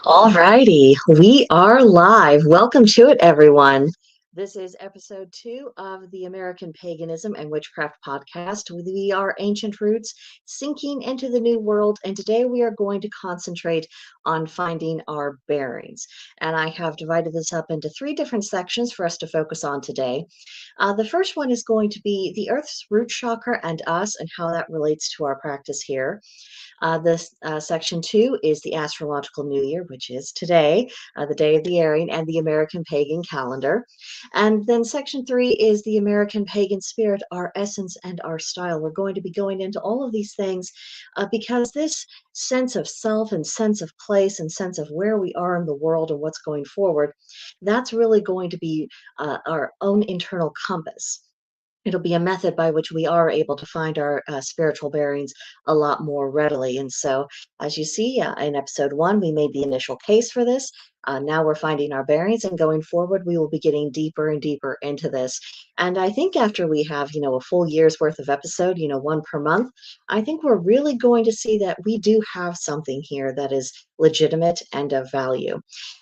All righty, we are live. Welcome to it, everyone. This is episode 2 of the American Paganism and Witchcraft podcast. We are ancient roots sinking into the new world, and today we are going to concentrate on finding our bearings. And I have divided this up into 3 different sections for us to focus on today. The first one is going to be the Earth's root chakra and us, and how that relates to our practice here. This section 2 is the astrological new year, which is today, the day of the Aryan, and the American pagan calendar. And then section 3 is the American pagan spirit, our essence and our style. We're going to be going into all of these things because this sense of self and sense of place and sense of where we are in the world and what's going forward, that's really going to be our own internal compass. It'll be a method by which we are able to find our spiritual bearings a lot more readily. And so, as you see in episode 1, we made the initial case for this. Now we're finding our bearings, and going forward, we will be getting deeper and deeper into this. And I think after we have, a full year's worth of episode, one per month, I think we're really going to see that we do have something here that is legitimate and of value.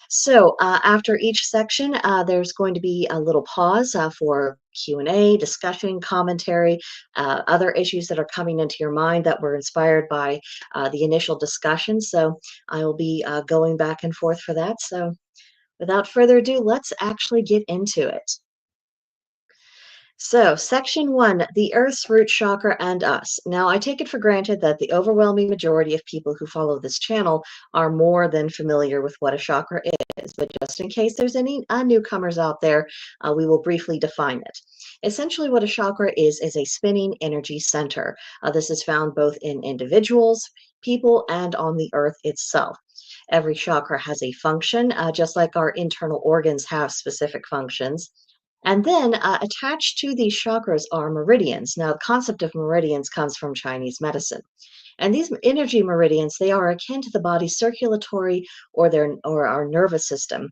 So after each section, there's going to be a little pause for Q&A, discussion, commentary, other issues that are coming into your mind that were inspired by the initial discussion. So I will be going back and forth for that. So without further ado, let's actually get into it. So, section 1, the Earth's root chakra and us. Now, I take it for granted that the overwhelming majority of people who follow this channel are more than familiar with what a chakra is, but just in case there's any newcomers out there, we will briefly define it. Essentially, what a chakra is a spinning energy center. This is found both in individuals, people, and on the Earth itself. Every chakra has a function, just like our internal organs have specific functions. And then attached to these chakras are meridians. Now, the concept of meridians comes from Chinese medicine. And these energy meridians, they are akin to the body's circulatory or our nervous system.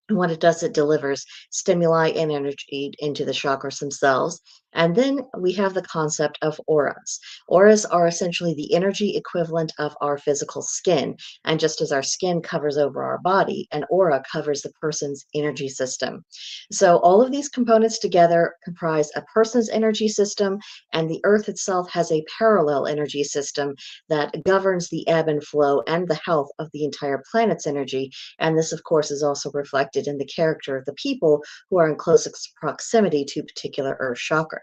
And what it does, it delivers stimuli and energy into the chakras themselves. And then we have the concept of auras. Auras are essentially the energy equivalent of our physical skin. And just as our skin covers over our body, an aura covers the person's energy system. So all of these components together comprise a person's energy system, and the earth itself has a parallel energy system that governs the ebb and flow and the health of the entire planet's energy. And this, of course, is also reflected in the character of the people who are in closest proximity to particular earth chakras.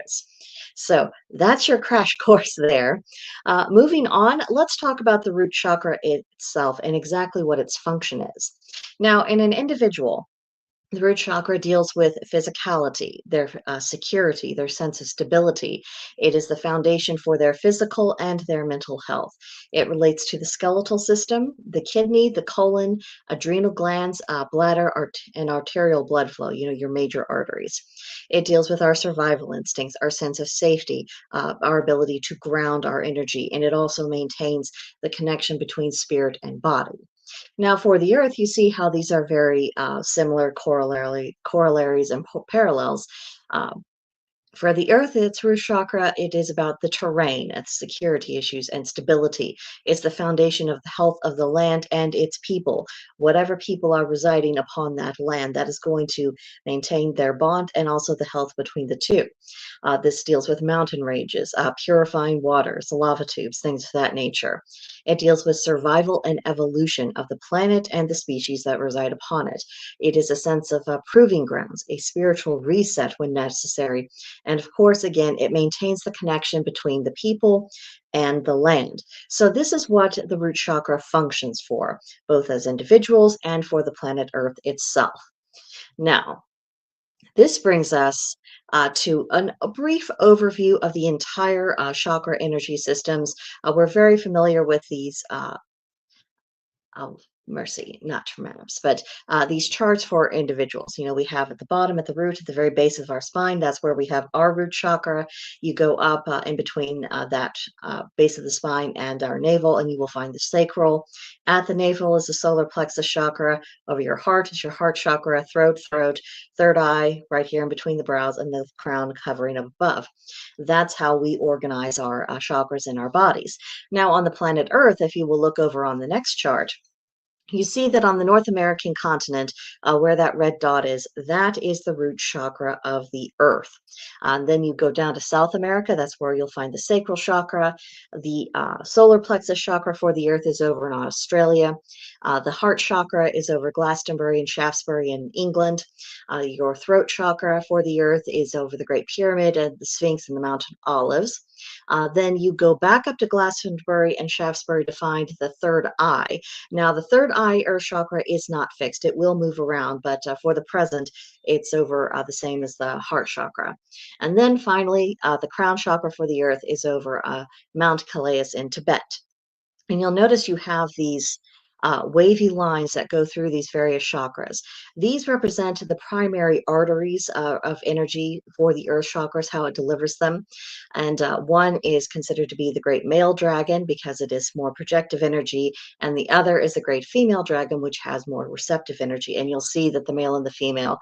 So that's your crash course there. Moving on, let's talk about the root chakra itself and exactly what its function is. Now, in an individual, the root chakra deals with physicality, their security, their sense of stability. It is the foundation for their physical and their mental health. It relates to the skeletal system, the kidney, the colon, adrenal glands, bladder, and arterial blood flow, your major arteries. It deals with our survival instincts, our sense of safety, our ability to ground our energy, and it also maintains the connection between spirit and body. Now, for the Earth, you see how these are very similar corollaries and parallels. Um, for the earth, its root chakra, it is about the terrain, its security issues, and stability. It's the foundation of the health of the land and its people. Whatever people are residing upon that land, that is going to maintain their bond and also the health between the two. This deals with mountain ranges, purifying waters, lava tubes, things of that nature. It deals with survival and evolution of the planet and the species that reside upon it. It is a sense of proving grounds, a spiritual reset when necessary, and of course, again, it maintains the connection between the people and the land. So this is what the root chakra functions for, both as individuals and for the planet Earth itself. Now, this brings us to a brief overview of the entire chakra energy systems. We're very familiar with these mercy, not maps, but these charts for individuals. You know, we have at the bottom, at the root, at the very base of our spine, that's where we have our root chakra. You go up in between that base of the spine and our navel, and you will find the sacral. At the navel is the solar plexus chakra. Over your heart is your heart chakra, throat, third eye, right here in between the brows, and the crown covering above. That's how we organize our chakras in our bodies. Now, on the planet Earth, if you will look over on the next chart, you see that on the North American continent, where that red dot is, that is the root chakra of the earth. Then you go down to South America, that's where you'll find the sacral chakra. The solar plexus chakra for the earth is over in Australia. The heart chakra is over Glastonbury and Shaftesbury in England. Your throat chakra for the earth is over the Great Pyramid and the Sphinx and the Mountain Olives. Then you go back up to Glastonbury and Shaftesbury to find the third eye. Now, the third eye earth chakra is not fixed. It will move around, but for the present, it's over the same as the heart chakra. And then finally, the crown chakra for the earth is over Mount Calais in Tibet. And you'll notice you have these wavy lines that go through these various chakras. These represent the primary arteries of energy for the earth chakras, how it delivers them. And one is considered to be the great male dragon because it is more projective energy, and the other is the great female dragon, which has more receptive energy. And you'll see that the male and the female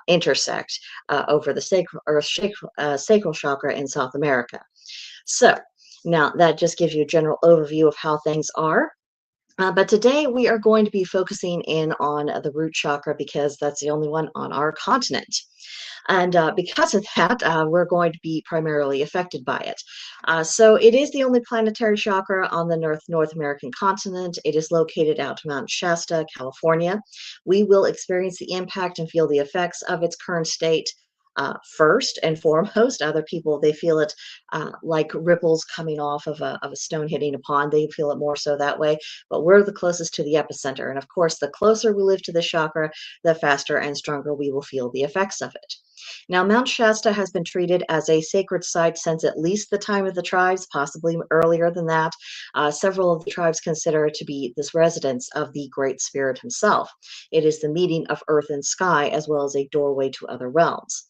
intersect over the sacral chakra in South America. So now that just gives you a general overview of how things are. But today we are going to be focusing in on the root chakra because that's the only one on our continent. And because of that, we're going to be primarily affected by it. So it is the only planetary chakra on the North American continent. It is located out to Mount Shasta, California. We will experience the impact and feel the effects of its current state. First and foremost, other people, they feel it like ripples coming off of a stone hitting a pond. They feel it more so that way, but we're the closest to the epicenter. And of course, the closer we live to the chakra, the faster and stronger we will feel the effects of it. Now, Mount Shasta has been treated as a sacred site since at least the time of the tribes, possibly earlier than that. Several of the tribes consider it to be this residence of the Great Spirit himself. It is the meeting of earth and sky, as well as a doorway to other realms.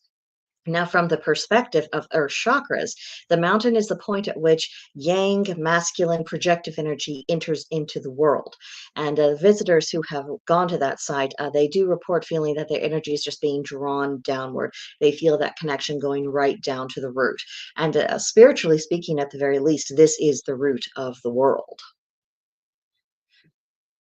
Now, from the perspective of earth chakras, the mountain is the point at which yang, masculine projective energy enters into the world. And visitors who have gone to that site, they do report feeling that their energy is just being drawn downward. They feel that connection going right down to the root. And spiritually speaking, at the very least, this is the root of the world.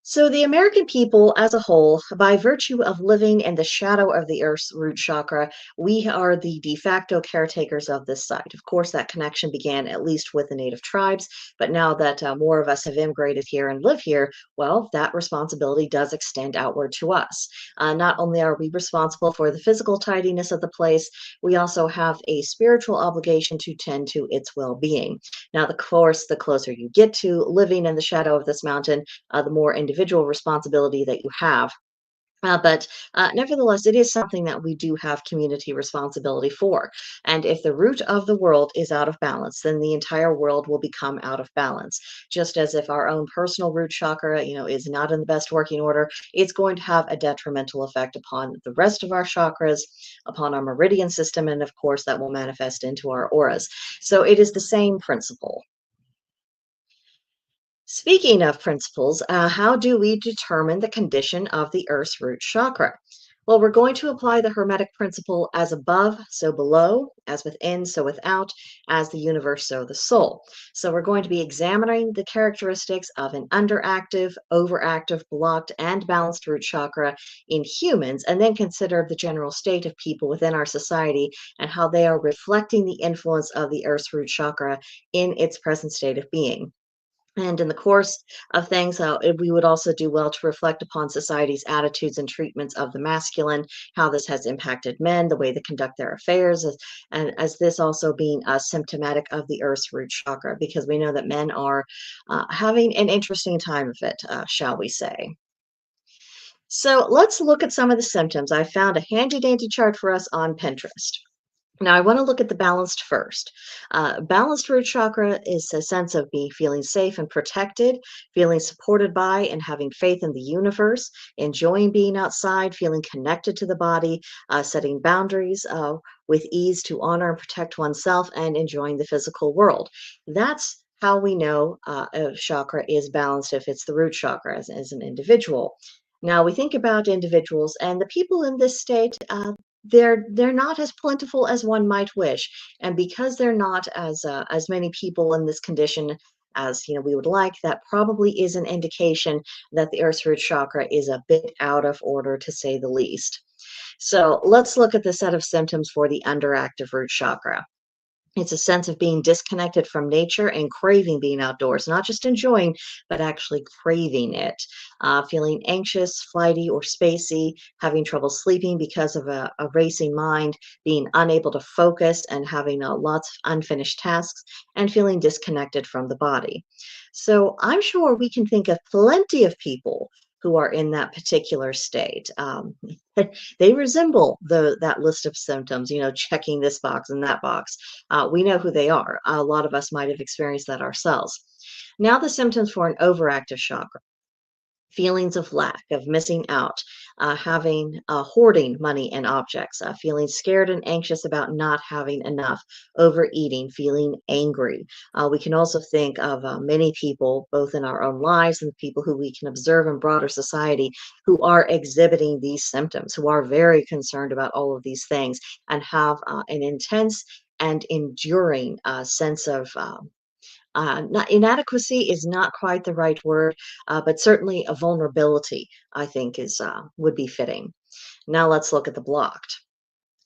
So, the American people as a whole, by virtue of living in the shadow of the Earth's root chakra, we are the de facto caretakers of this site. Of course, that connection began at least with the native tribes, but now that more of us have immigrated here and live here, well, that responsibility does extend outward to us. Not only are we responsible for the physical tidiness of the place, we also have a spiritual obligation to tend to its well being. Now, of course, the closer you get to living in the shadow of this mountain, the more individual responsibility that you have. But nevertheless, it is something that we do have community responsibility for. And if the root of the world is out of balance, then the entire world will become out of balance. Just as if our own personal root chakra, is not in the best working order, it's going to have a detrimental effect upon the rest of our chakras, upon our meridian system, and of course, that will manifest into our auras. So it is the same principle. Speaking of principles, how do we determine the condition of the Earth's root chakra? Well, we're going to apply the Hermetic principle as above, so below, as within, so without, as the universe, so the soul. So we're going to be examining the characteristics of an underactive, overactive, blocked, and balanced root chakra in humans, and then consider the general state of people within our society and how they are reflecting the influence of the Earth's root chakra in its present state of being. And in the course of things, we would also do well to reflect upon society's attitudes and treatments of the masculine, how this has impacted men, the way they conduct their affairs, and as this also being symptomatic of the Earth's root chakra, because we know that men are having an interesting time of it, shall we say. So let's look at some of the symptoms. I found a handy dandy chart for us on Pinterest. Now, I want to look at the balanced first. Balanced root chakra is a sense of being feeling safe and protected, feeling supported by and having faith in the universe, enjoying being outside, feeling connected to the body, setting boundaries with ease to honor and protect oneself, and enjoying the physical world. That's how we know a chakra is balanced if it's the root chakra as an individual. Now, we think about individuals, and the people in this state. They're not as plentiful as one might wish, and because they're not as many people in this condition as we would like, that probably is an indication that the earth's root chakra is a bit out of order, to say the least. So let's look at the set of symptoms for the underactive root chakra. It's a sense of being disconnected from nature and craving being outdoors, not just enjoying, but actually craving it. Feeling anxious, flighty, or spacey, having trouble sleeping because of a racing mind, being unable to focus, and having lots of unfinished tasks, and feeling disconnected from the body. So I'm sure we can think of plenty of people who are in that particular state. They resemble that list of symptoms, checking this box and that box. We know who they are. A lot of us might have experienced that ourselves. Now, the symptoms for an overactive chakra: feelings of lack, of missing out, having hoarding money and objects, feeling scared and anxious about not having enough, overeating, feeling angry. We can also think of many people, both in our own lives and people who we can observe in broader society, who are exhibiting these symptoms, who are very concerned about all of these things and have an intense and enduring sense of not, inadequacy is not quite the right word, but certainly a vulnerability, I think, is would be fitting. Now let's look at the blocked.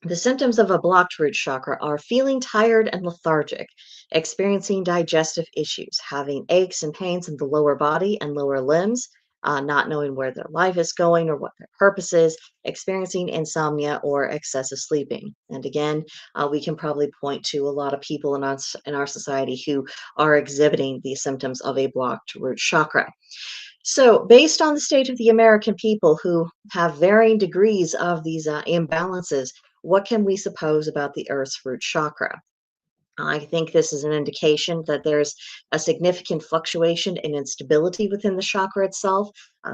The symptoms of a blocked root chakra are feeling tired and lethargic, experiencing digestive issues, having aches and pains in the lower body and lower limbs, not knowing where their life is going or what their purpose is, experiencing insomnia or excessive sleeping. And again, we can probably point to a lot of people in our society who are exhibiting these symptoms of a blocked root chakra. So, based on the state of the American people who have varying degrees of these imbalances, what can we suppose about the Earth's root chakra? I think this is an indication that there's a significant fluctuation and instability within the chakra itself,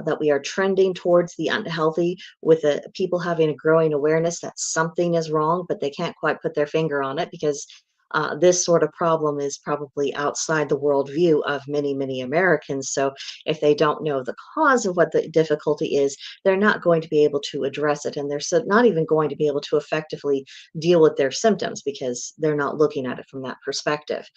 that we are trending towards the unhealthy, with people having a growing awareness that something is wrong, but they can't quite put their finger on it because this sort of problem is probably outside the worldview of many, many Americans. So if they don't know the cause of what the difficulty is, they're not going to be able to address it. And they're not even going to be able to effectively deal with their symptoms because they're not looking at it from that perspective.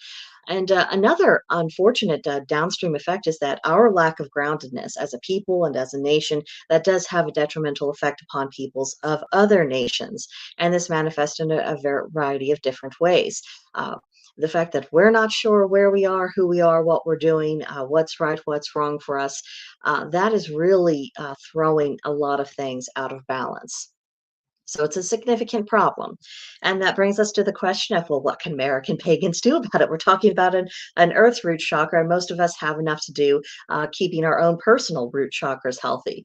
And another unfortunate downstream effect is that our lack of groundedness as a people and as a nation, that does have a detrimental effect upon peoples of other nations. And this manifests in a variety of different ways. Uh, the fact that we're not sure where we are, who we are, what we're doing, what's right, what's wrong for us, that is really throwing a lot of things out of balance. So it's a significant problem. And that brings us to the question of, well, what can American pagans do about it? We're talking about an earth root chakra, and most of us have enough to do keeping our own personal root chakras healthy.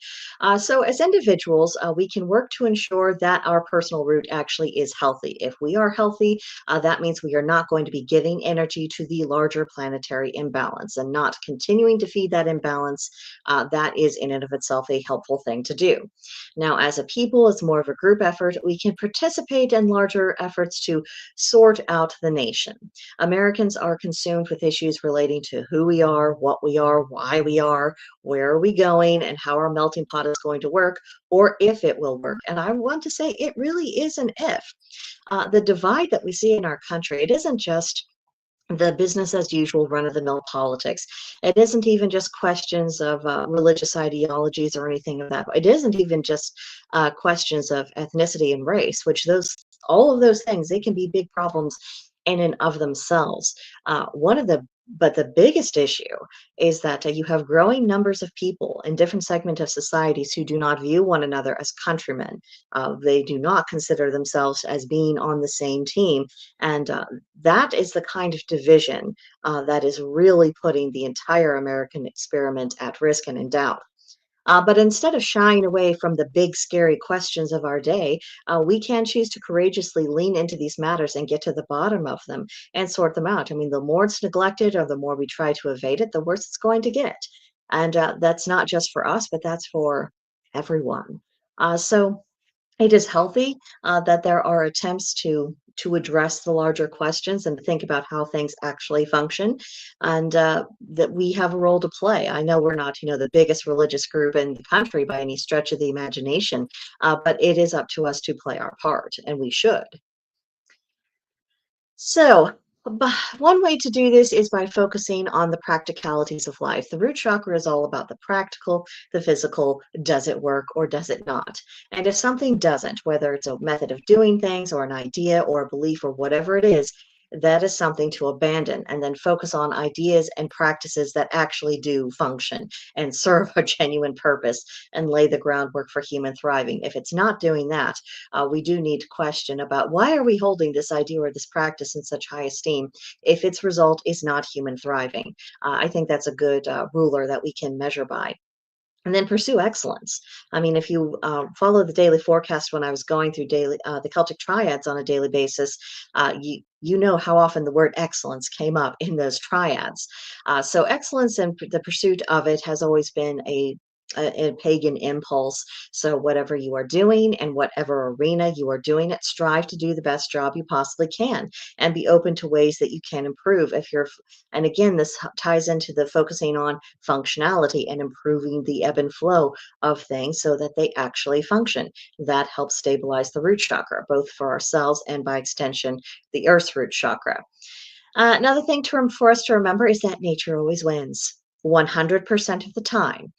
So as individuals, we can work to ensure that our personal root actually is healthy. If we are healthy, that means we are not going to be giving energy to the larger planetary imbalance and not continuing to feed that imbalance. That is in and of itself a helpful thing to do. Now, as a people, as more of a group effort, we can participate in larger efforts to sort out the nation. Americans are consumed with issues relating to who we are, what we are, why we are, where are we going, and how our melting pot is going to work, or if it will work. And I want to say it really is an if. The divide that we see in our country, it isn't just the business as usual run of the mill politics. It isn't even just questions of religious ideologies or anything of that. It isn't even just questions of ethnicity and race, which all of those things, they can be big problems in and of themselves. But the biggest issue is that you have growing numbers of people in different segments of societies who do not view one another as countrymen. They do not consider themselves as being on the same team. And that is the kind of division that is really putting the entire American experiment at risk and in doubt. But instead of shying away from the big, scary questions of our day, we can choose to courageously lean into these matters and get to the bottom of them and sort them out. I mean, the more it's neglected or the more we try to evade it, the worse it's going to get. And that's not just for us, but that's for everyone. So it is healthy that there are attempts to address the larger questions and to think about how things actually function, and that we have a role to play. I know we're not, the biggest religious group in the country by any stretch of the imagination, but it is up to us to play our part, and we should. So, one way to do this is by focusing on the practicalities of life. The root chakra is all about the practical, the physical. Does it work or does it not? And if something doesn't, whether it's a method of doing things or an idea or a belief or whatever it is, that is something to abandon and then focus on ideas and practices that actually do function and serve a genuine purpose and lay the groundwork for human thriving. If it's not doing that, we do need to question about why are we holding this idea or this practice in such high esteem if its result is not human thriving. I think that's a good ruler that we can measure by. And then pursue excellence. I mean, if you follow the daily forecast, when I was going through the Celtic triads on a daily basis, you know how often the word excellence came up in those triads. So excellence and the pursuit of it has always been a pagan impulse. So whatever you are doing and whatever arena you are doing it, strive to do the best job you possibly can and be open to ways that you can improve. And again, this ties into the focusing on functionality and improving the ebb and flow of things so that they actually function. That helps stabilize the root chakra, both for ourselves and by extension, the earth's root chakra. Another thing for us to remember is that nature always wins. 100% of the time.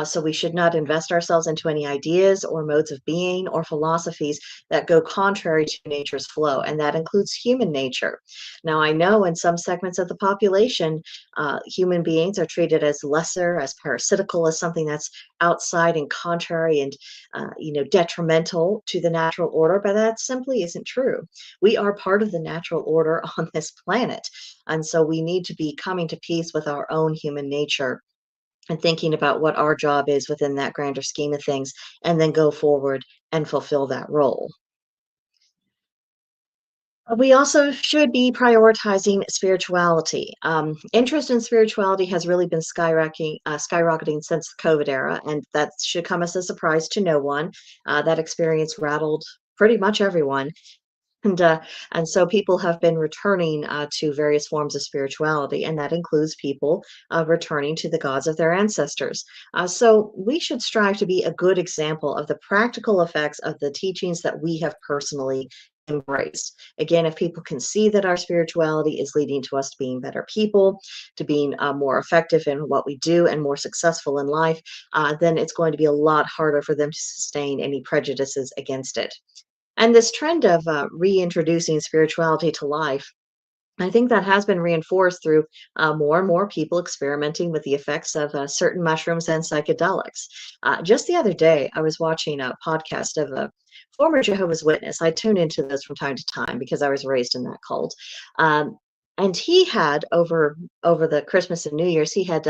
So we should not invest ourselves into any ideas or modes of being or philosophies that go contrary to nature's flow, and that includes human nature. Now, I know in some segments of the population, human beings are treated as lesser, as parasitical, as something that's outside and contrary and detrimental to the natural order, but that simply isn't true. We are part of the natural order on this planet. And so we need to be coming to peace with our own human nature and thinking about what our job is within that grander scheme of things, and then go forward and fulfill that role. We also should be prioritizing spirituality. Interest in spirituality has really been skyrocketing since the COVID era, and that should come as a surprise to no one. That experience rattled pretty much everyone. And, uh, and so people have been returning to various forms of spirituality, and that includes people returning to the gods of their ancestors. So we should strive to be a good example of the practical effects of the teachings that we have personally embraced. Again, if people can see that our spirituality is leading to us being better people, to being more effective in what we do and more successful in life, then it's going to be a lot harder for them to sustain any prejudices against it. And this trend of reintroducing spirituality to life, I think that has been reinforced through more and more people experimenting with the effects of certain mushrooms and psychedelics. Just the other day, I was watching a podcast of a former Jehovah's Witness. I tune into those from time to time because I was raised in that cult. Um, and he had over the Christmas and New Year's, he had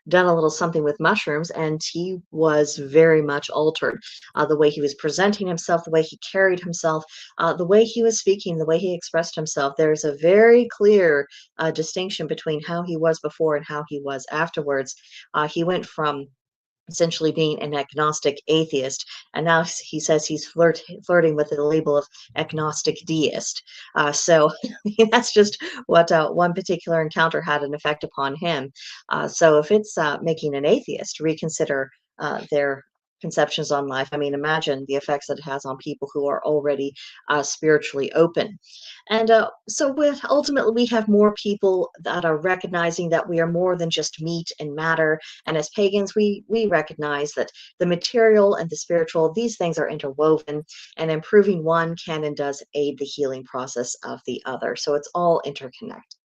done a little something with mushrooms, and he was very much altered. The way he was presenting himself, the way he carried himself, the way he was speaking, the way he expressed himself. There's a very clear distinction between how he was before and how he was afterwards. He went from essentially being an agnostic atheist, and now he says he's flirting with the label of agnostic deist. So that's just what one particular encounter had an effect upon him. So if it's making an atheist reconsider their conceptions on life, I mean, imagine the effects that it has on people who are already spiritually open. And so with ultimately we have more people that are recognizing that we are more than just meat and matter, and as pagans, we recognize that the material and the spiritual, these things are interwoven, and improving one can and does aid the healing process of the other. So it's all interconnected.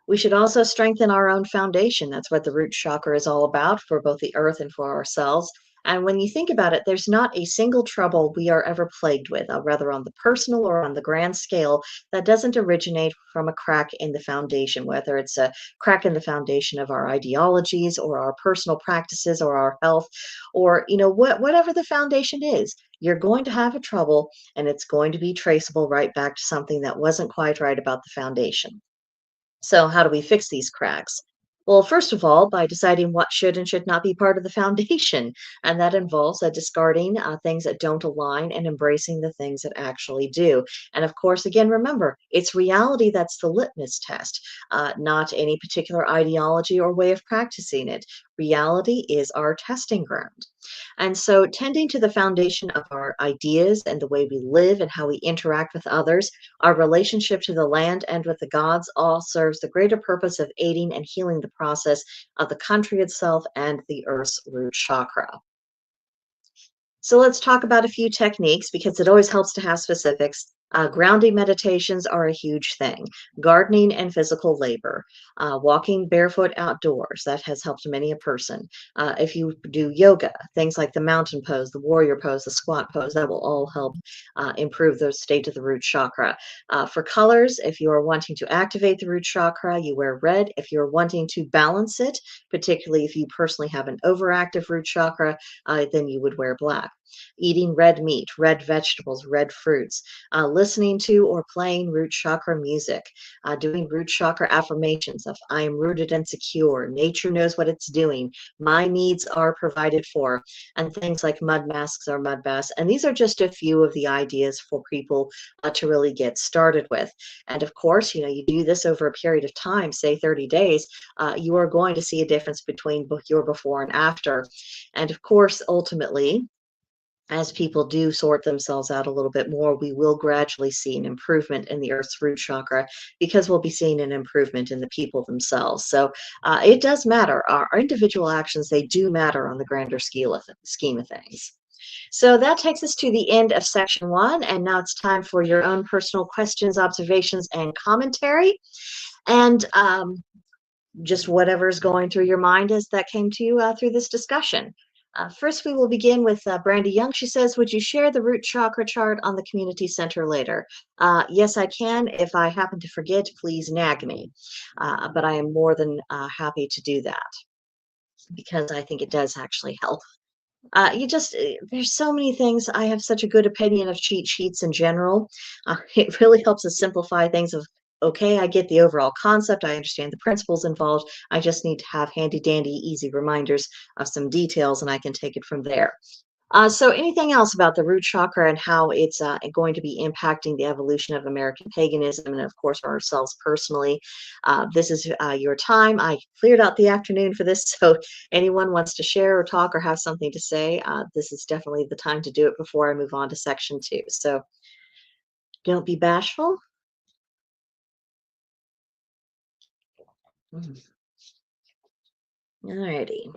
We should also strengthen our own foundation. That's what the root chakra is all about for both the earth and for ourselves. And when you think about it, there's not a single trouble we are ever plagued with, whether on the personal or on the grand scale, that doesn't originate from a crack in the foundation, whether it's a crack in the foundation of our ideologies or our personal practices or our health, or whatever the foundation is. You're going to have a trouble, and it's going to be traceable right back to something that wasn't quite right about the foundation. So, how do we fix these cracks? Well, first of all, by deciding what should and should not be part of the foundation. And that involves discarding things that don't align and embracing the things that actually do. And of course, again, remember, it's reality that's the litmus test, not any particular ideology or way of practicing it. Reality is our testing ground. And so, tending to the foundation of our ideas and the way we live and how we interact with others, our relationship to the land and with the gods, all serves the greater purpose of aiding and healing the process of the country itself and the earth's root chakra. So let's talk about a few techniques because it always helps to have specifics. Grounding meditations are a huge thing. Gardening and physical labor. Walking barefoot outdoors. That has helped many a person. If you do yoga, things like the mountain pose, the warrior pose, the squat pose, that will all help improve the state of the root chakra. For colors, if you are wanting to activate the root chakra, you wear red. If you're wanting to balance it, particularly if you personally have an overactive root chakra, then you would wear black. Eating red meat, red vegetables, red fruits, listening to or playing root chakra music, doing root chakra affirmations of I am rooted and secure, nature knows what it's doing, my needs are provided for, and things like mud masks or mud baths. And these are just a few of the ideas for people to really get started with. And of course, you do this over a period of time, say 30 days, you are going to see a difference between your before and after. And of course, ultimately, as people do sort themselves out a little bit more, we will gradually see an improvement in the Earth's root chakra because we'll be seeing an improvement in the people themselves. So it does matter. Our individual actions, they do matter on the grander scheme of things. So that takes us to the end of section 1, and now it's time for your own personal questions, observations, and commentary. And just whatever's going through your mind as that came to you through this discussion. First, we will begin with Brandy Young. She says, would you share the root chakra chart on the community center later? Yes, I can. If I happen to forget, please nag me. But I am more than happy to do that because I think it does actually help. There's so many things. I have such a good opinion of cheat sheets in general. It really helps us simplify things of, okay, I get the overall concept. I understand the principles involved. I just need to have handy dandy, easy reminders of some details and I can take it from there. So anything else about the root chakra and how it's going to be impacting the evolution of American paganism and, of course, ourselves personally? This is your time. I cleared out the afternoon for this, so anyone wants to share or talk or have something to say, this is definitely the time to do it before I move on to section 2. So don't be bashful. All righty.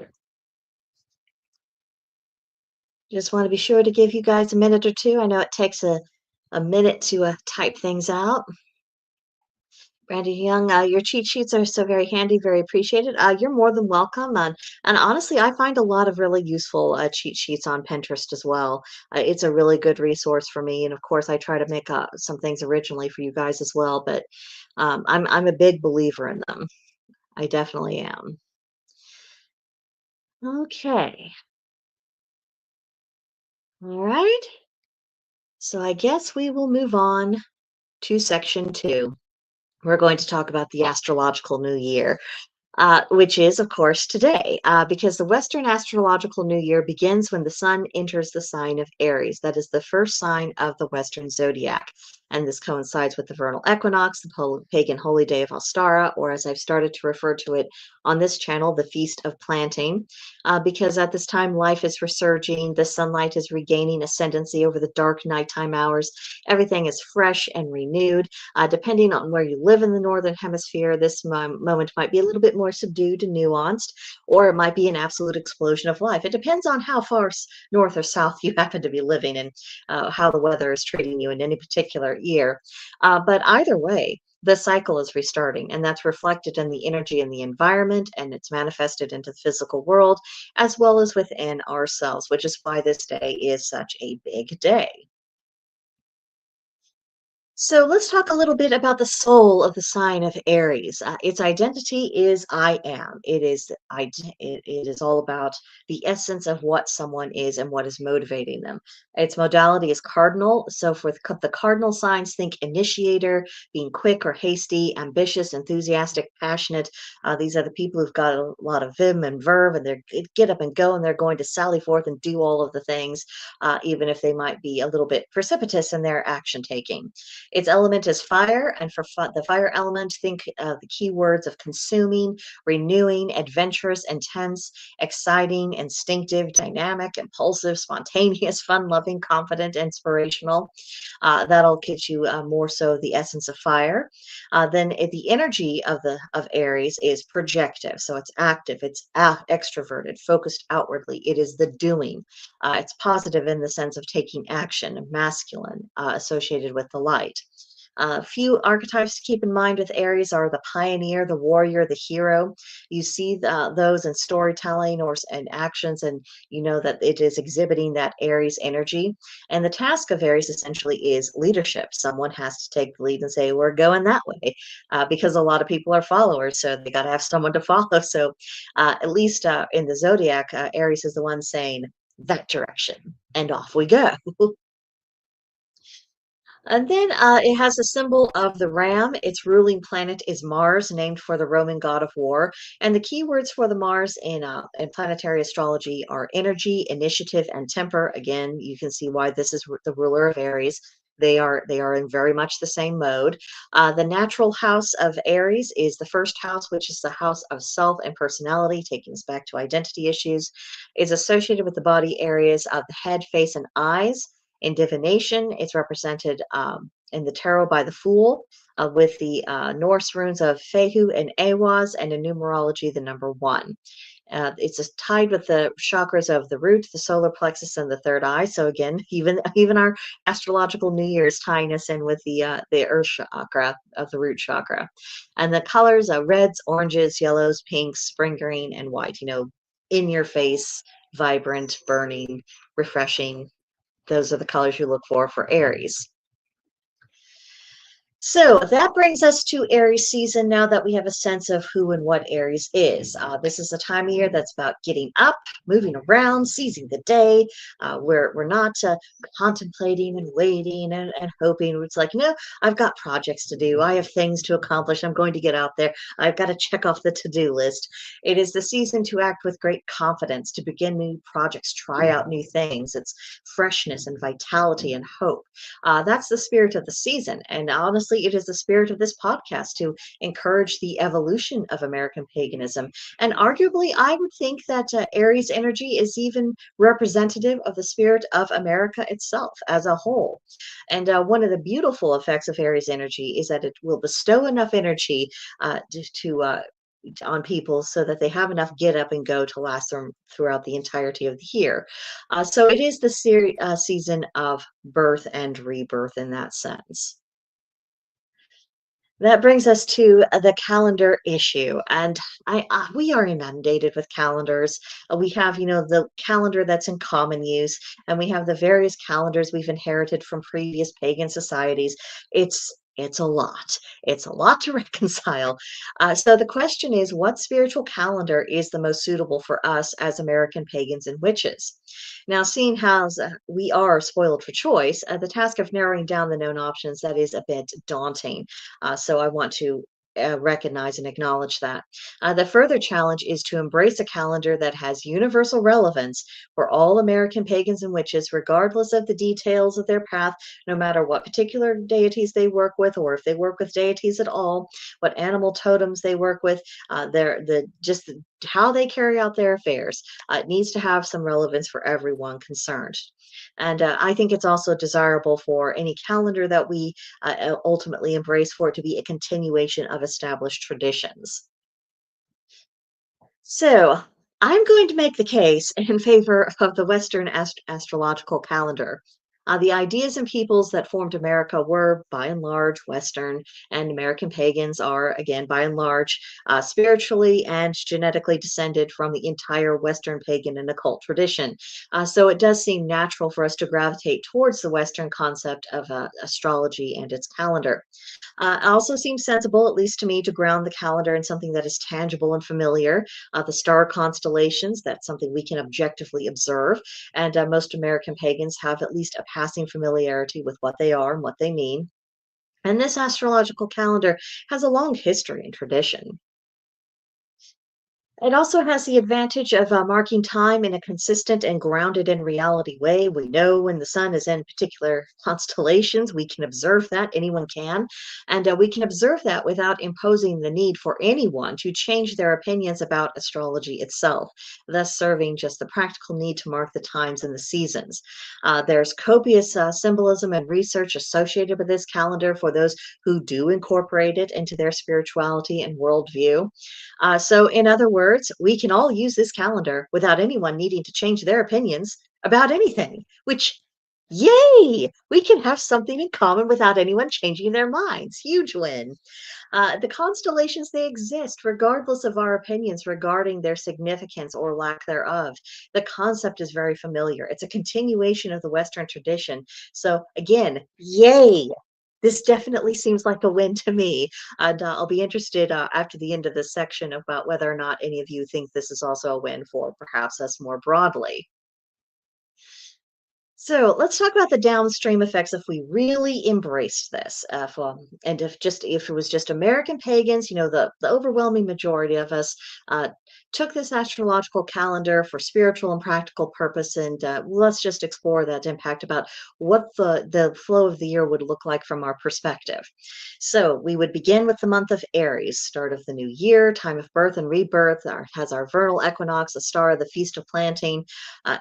Just want to be sure to give you guys a minute or two. I know it takes a minute to type things out. Brandy Young, your cheat sheets are so very handy, very appreciated. You're more than welcome. And honestly, I find a lot of really useful cheat sheets on Pinterest as well. It's a really good resource for me. And of course, I try to make some things originally for you guys as well. But I'm a big believer in them. I definitely am. Okay. All right. So I guess we will move on to section 2. We're going to talk about the astrological new year. Which is, of course, today, because the Western astrological new year begins when the sun enters the sign of Aries. That is the first sign of the Western zodiac. And this coincides with the vernal equinox, the pagan holy day of Ostara, or as I've started to refer to it on this channel, the Feast of Planting, because at this time life is resurging, the sunlight is regaining ascendancy over the dark nighttime hours. Everything is fresh and renewed. Depending on where you live in the Northern Hemisphere, this moment might be a little bit more subdued and nuanced, or it might be an absolute explosion of life. It depends on how far north or south you happen to be living and how the weather is treating you in any particular year. But either way, the cycle is restarting, and that's reflected in the energy in the environment, and it's manifested into the physical world as well as within ourselves, which is why this day is such a big day. So let's talk a little bit about the soul of the sign of Aries. Its identity is I am. It is all about the essence of what someone is and what is motivating them. Its modality is cardinal. So for the cardinal signs, think initiator, being quick or hasty, ambitious, enthusiastic, passionate. These are the people who've got a lot of vim and verve, and they get up and go, and they're going to sally forth and do all of the things, even if they might be a little bit precipitous in their action taking. Its element is fire, and for the fire element, think the key words of consuming, renewing, adventurous, intense, exciting, instinctive, dynamic, impulsive, spontaneous, fun-loving, confident, inspirational. That'll get you more so the essence of fire. Then the energy of Aries is projective, so it's active, it's extroverted, focused outwardly. It is the doing. It's positive in the sense of taking action, masculine, associated with the light. A few archetypes to keep in mind with Aries are the pioneer, the warrior, the hero. You see those in storytelling or in actions, and you know that it is exhibiting that Aries energy. And the task of Aries essentially is leadership. Someone has to take the lead and say, "We're going that way," because a lot of people are followers, so they got to have someone to follow. So, at least in the zodiac, Aries is the one saying that direction, and off we go. And then it has a symbol of the ram. Its ruling planet is Mars, named for the Roman god of war. And the key words for the Mars in planetary astrology are energy, initiative, and temper. Again, you can see why this is the ruler of Aries. They are in very much the same mode. The natural house of Aries is the first house, which is the house of self and personality, taking us back to identity issues. Is associated with the body areas of the head, face, and eyes. In divination, it's represented in the tarot by the Fool, with the Norse runes of Fehu and Awaz, and in numerology, the number one. Tied with the chakras of the root, the solar plexus, and the third eye. So again, even our astrological New Year is tying us in with the Earth chakra of the root chakra, and the colors are reds, oranges, yellows, pinks, spring green, and white. In your face, vibrant, burning, refreshing. Those are the colors you look for Aries. So that brings us to Aries season now that we have a sense of who and what Aries is. This is a time of year that's about getting up, moving around, seizing the day. We're not contemplating and waiting and hoping. It's like, no, I've got projects to do. I have things to accomplish. I'm going to get out there. I've got to check off the to-do list. It is the season to act with great confidence, to begin new projects, try out new things. It's freshness and vitality and hope. That's the spirit of the season. And honestly, it is the spirit of this podcast to encourage the evolution of American paganism. And arguably, I would think that Aries energy is even representative of the spirit of America itself as a whole. And one of the beautiful effects of Aries energy is that it will bestow enough energy on people so that they have enough get up and go to last them throughout the entirety of the year. So it is the season of birth and rebirth in that sense. That brings us to the calendar issue, and we are inundated with calendars. We have, the calendar that's in common use, and we have the various calendars we've inherited from previous pagan societies. It's a lot. It's a lot to reconcile. So the question is, what spiritual calendar is the most suitable for us as American pagans and witches? Now, seeing how we are spoiled for choice, the task of narrowing down the known options, that is a bit daunting. So I want to recognize and acknowledge that. The further challenge is to embrace a calendar that has universal relevance for all American pagans and witches, regardless of the details of their path, no matter what particular deities they work with, or if they work with deities at all, what animal totems they work with, how they carry out their affairs. It needs to have some relevance for everyone concerned. And I think it's also desirable for any calendar that we ultimately embrace for it to be a continuation of established traditions. So I'm going to make the case in favor of the Western astrological calendar. The ideas and peoples that formed America were, by and large, Western, and American pagans are, again, by and large, spiritually and genetically descended from the entire Western pagan and occult tradition. So it does seem natural for us to gravitate towards the Western concept of astrology and its calendar. It also seems sensible, at least to me, to ground the calendar in something that is tangible and familiar. The star constellations, that's something we can objectively observe. And most American pagans have at least a passing familiarity with what they are and what they mean. And this astrological calendar has a long history and tradition. It also has the advantage of marking time in a consistent and grounded in reality way. We know when the sun is in particular constellations. We can observe that. Anyone can. And we can observe that without imposing the need for anyone to change their opinions about astrology itself, thus serving just the practical need to mark the times and the seasons. There's copious symbolism and research associated with this calendar for those who do incorporate it into their spirituality and worldview. So, in other words, we can all use this calendar without anyone needing to change their opinions about anything, which, yay, we can have something in common without anyone changing their minds. Huge win. The constellations, they exist regardless of our opinions regarding their significance or lack thereof. The concept is very familiar. It's a continuation of the Western tradition. So, again, yay. This definitely seems like a win to me. And I'll be interested after the end of this section about whether or not any of you think this is also a win for perhaps us more broadly. So let's talk about the downstream effects if we really embraced this. And if it was just American pagans, the overwhelming majority of us took this astrological calendar for spiritual and practical purpose. And let's just explore that impact about what the flow of the year would look like from our perspective. So we would begin with the month of Aries, start of the new year, time of birth and rebirth, has our vernal equinox, the star of the feast of planting.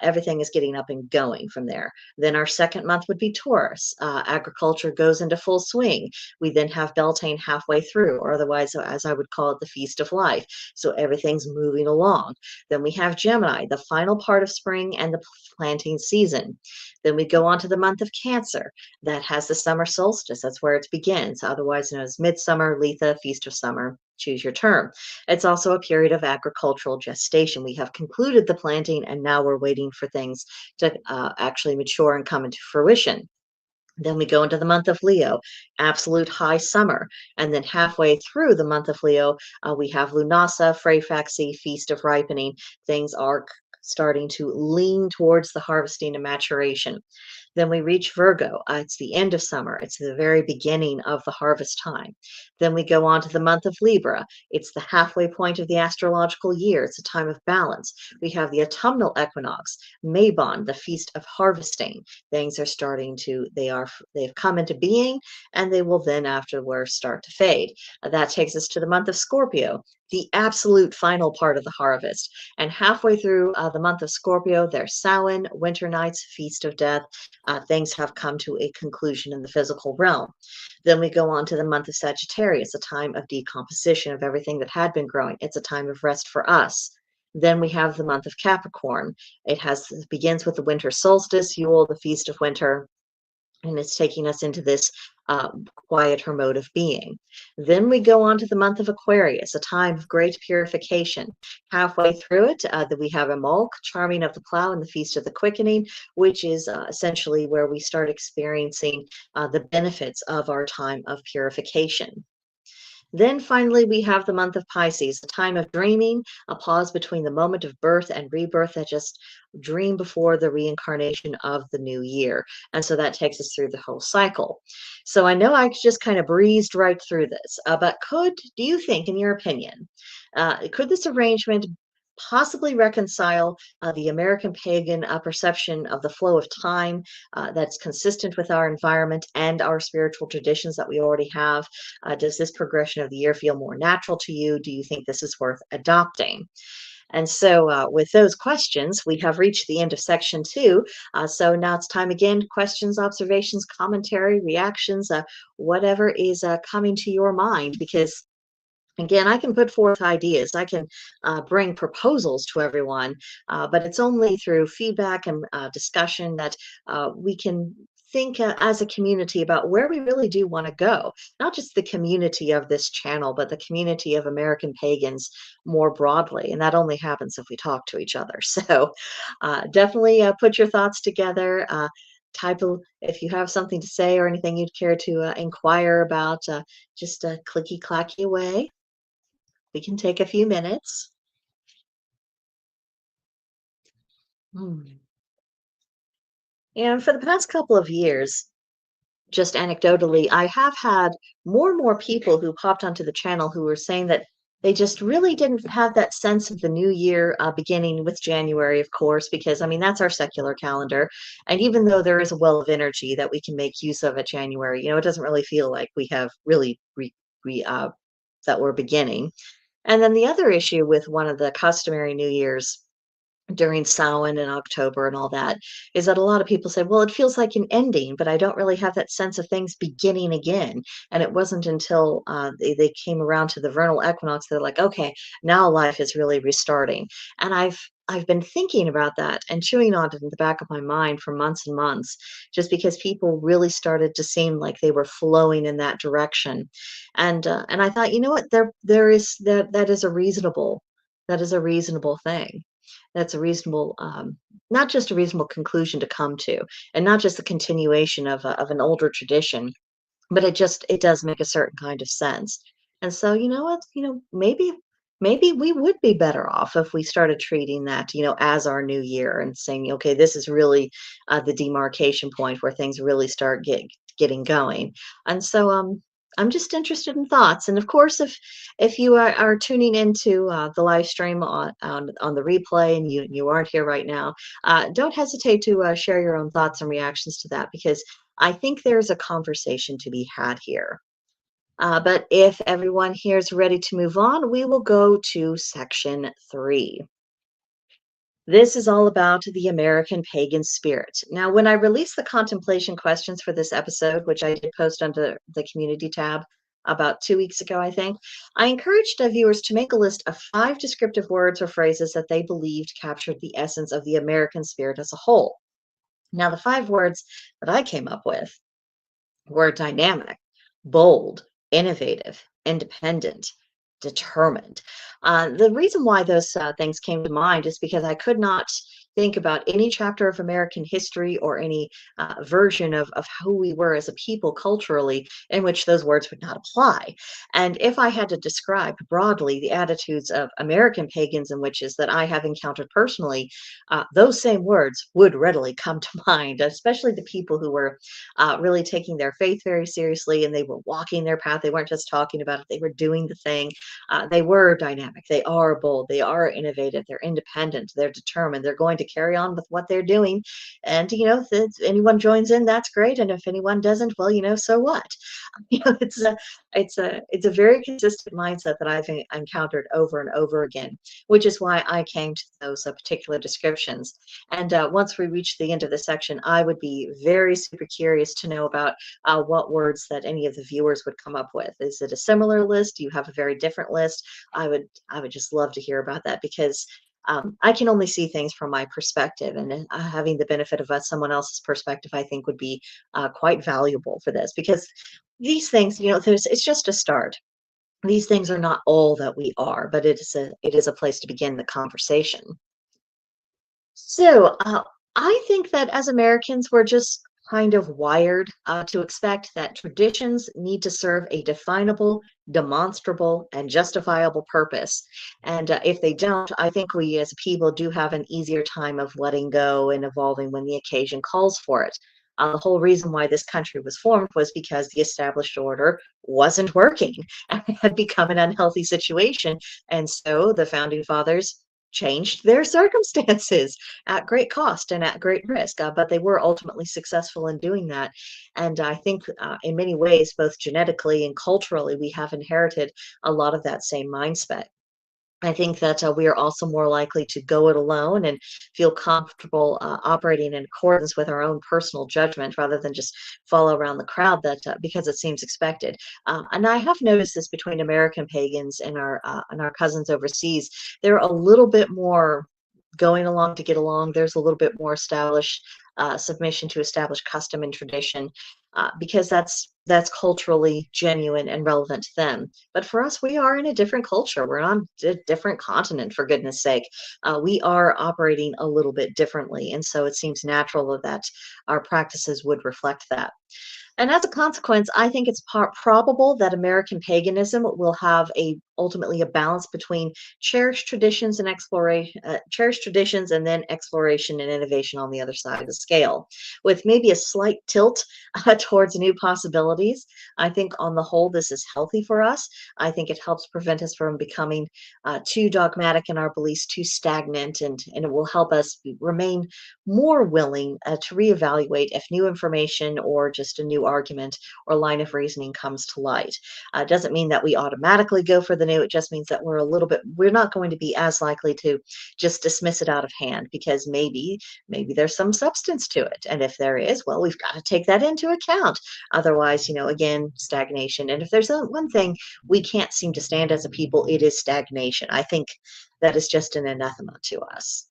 Everything is getting up and going from there. Then our second month would be Taurus. Agriculture goes into full swing. We then have Beltane halfway through, or otherwise, as I would call it, the feast of life. So everything's moving along. Then we have Gemini, the final part of spring and the planting season. Then we go on to the month of Cancer. That has the summer solstice. That's where it begins, otherwise known as midsummer, Letha, feast of summer. Choose your term. It's also a period of agricultural gestation. We have concluded the planting and now we're waiting for things to actually mature and come into fruition. Then we go into the month of Leo, absolute high summer. And then halfway through the month of Leo, we have Lunasa, Freyfaxi, Feast of Ripening. Things are starting to lean towards the harvesting and maturation. Then we reach Virgo. It's the end of summer. It's the very beginning of the harvest time. Then we go on to the month of Libra. It's the halfway point of the astrological year. It's a time of balance. We have the autumnal equinox, Mabon, the feast of harvesting. Things are starting to, they've come into being, and they will then afterwards start to fade. That takes us to the month of Scorpio, the absolute final part of the harvest. And halfway through the month of Scorpio, there's Samhain, winter nights, feast of death. Things have come to a conclusion in the physical realm. Then we go on to the month of Sagittarius, a time of decomposition of everything that had been growing. It's a time of rest for us. Then we have the month of Capricorn. It begins with the winter solstice, Yule, the feast of winter, and it's taking us into this quieter mode of being. Then we go on to the month of Aquarius, a time of great purification. Halfway through it, we have Imbolc, charming of the plow, and the feast of the quickening, which is essentially where we start experiencing the benefits of our time of purification. Then finally, we have the month of Pisces, a time of dreaming, a pause between the moment of birth and rebirth, that just dream before the reincarnation of the new year. And so that takes us through the whole cycle. So I know I just kind of breezed right through this, but do you think, in your opinion, could this arrangement possibly reconcile the American pagan perception of the flow of time that's consistent with our environment and our spiritual traditions that we already have? Does this progression of the year feel more natural to you? Do you think this is worth adopting? And so, with those questions, we have reached the end of section 2. So now it's time again, questions, observations, commentary, reactions, whatever is coming to your mind, because again, I can put forth ideas. I can bring proposals to everyone, but it's only through feedback and discussion that we can think as a community about where we really do want to go. Not just the community of this channel, but the community of American pagans more broadly. And that only happens if we talk to each other. So definitely put your thoughts together. Type if you have something to say or anything you'd care to inquire about, just clicky clacky away. We can take a few minutes. Hmm. And for the past couple of years, just anecdotally, I have had more and more people who popped onto the channel who were saying that they just really didn't have that sense of the new year beginning with January, of course, because I mean, that's our secular calendar. And even though there is a well of energy that we can make use of at January, it doesn't really feel like we have really that we're beginning. And then the other issue with one of the customary New Year's during Samhain and October and all that, is that a lot of people say, well, it feels like an ending, but I don't really have that sense of things beginning again. And it wasn't until they came around to the vernal equinox, they're like, okay, now life is really restarting. And I've been thinking about that and chewing on it in the back of my mind for months and months, just because people really started to seem like they were flowing in that direction. And I thought, you know what, there is that is a reasonable thing. That's a reasonable, not just a reasonable conclusion to come to, and not just the continuation of an older tradition, but it does make a certain kind of sense. And so, you know what, maybe we would be better off if we started treating that, as our new year and saying, okay, this is really the demarcation point where things really start getting going. And so, I'm just interested in thoughts. And of course, if you are tuning into the live stream on the replay and you aren't here right now, don't hesitate to share your own thoughts and reactions to that, because I think there's a conversation to be had here. But if everyone here is ready to move on, we will go to section 3. This is all about the American pagan spirit. Now, when I released the contemplation questions for this episode, which I did post under the community tab about 2 weeks ago, I think, I encouraged viewers to make a list of 5 descriptive words or phrases that they believed captured the essence of the American spirit as a whole. Now, the 5 words that I came up with were dynamic, bold, innovative, independent, determined. The reason why those things came to mind is because I could not think about any chapter of American history or any version of who we were as a people culturally in which those words would not apply. And if I had to describe broadly the attitudes of American pagans and witches that I have encountered personally, those same words would readily come to mind, especially the people who were really taking their faith very seriously and they were walking their path. They weren't just talking about it, they were doing the thing. They were dynamic, they are bold, they are innovative, they're independent, they're determined, they're going to carry on with what they're doing. And, if anyone joins in, that's great. And if anyone doesn't, well, so what? It's a very consistent mindset that I've encountered over and over again, which is why I came to those particular descriptions. And once we reach the end of the section, I would be very super curious to know about what words that any of the viewers would come up with. Is it a similar list? Do you have a very different list? I would just love to hear about that, because I can only see things from my perspective, and having the benefit of someone else's perspective, I think, would be quite valuable for this, because these things, it's just a start. These things are not all that we are, but it is a place to begin the conversation. So I think that as Americans, we're just kind of wired to expect that traditions need to serve a definable, demonstrable, and justifiable purpose. And if they don't, I think we as people do have an easier time of letting go and evolving when the occasion calls for it. The whole reason why this country was formed was because the established order wasn't working and had become an unhealthy situation. And so the founding fathers changed their circumstances at great cost and at great risk, but they were ultimately successful in doing that. And I think in many ways, both genetically and culturally, we have inherited a lot of that same mindset. I think that we are also more likely to go it alone and feel comfortable operating in accordance with our own personal judgment rather than just follow around the crowd because it seems expected. And I have noticed this between American pagans and our cousins overseas. They're a little bit more going along to get along. There's a little bit more established submission to established custom and tradition, because that's culturally genuine and relevant to them. But for us, we are in a different culture. We're on a different continent, for goodness sake. We are operating a little bit differently, and so it seems natural that our practices would reflect that. And as a consequence, I think it's probable that American paganism will have a ultimately a balance between cherished traditions and exploration, cherished traditions, and then exploration and innovation on the other side of the scale, with maybe a slight tilt towards new possibilities. I think on the whole, this is healthy for us. I think it helps prevent us from becoming too dogmatic in our beliefs, too stagnant, and it will help us remain more willing to reevaluate if new information or just a new argument or line of reasoning comes to light. It doesn't mean that we automatically go for the new. It just means that we're not going to be as likely to just dismiss it out of hand, because maybe there's some substance to it. And if there is, well, we've got to take that into account. Otherwise, again, stagnation. And if there's one thing we can't seem to stand as a people, it is stagnation. I think that is just an anathema to us.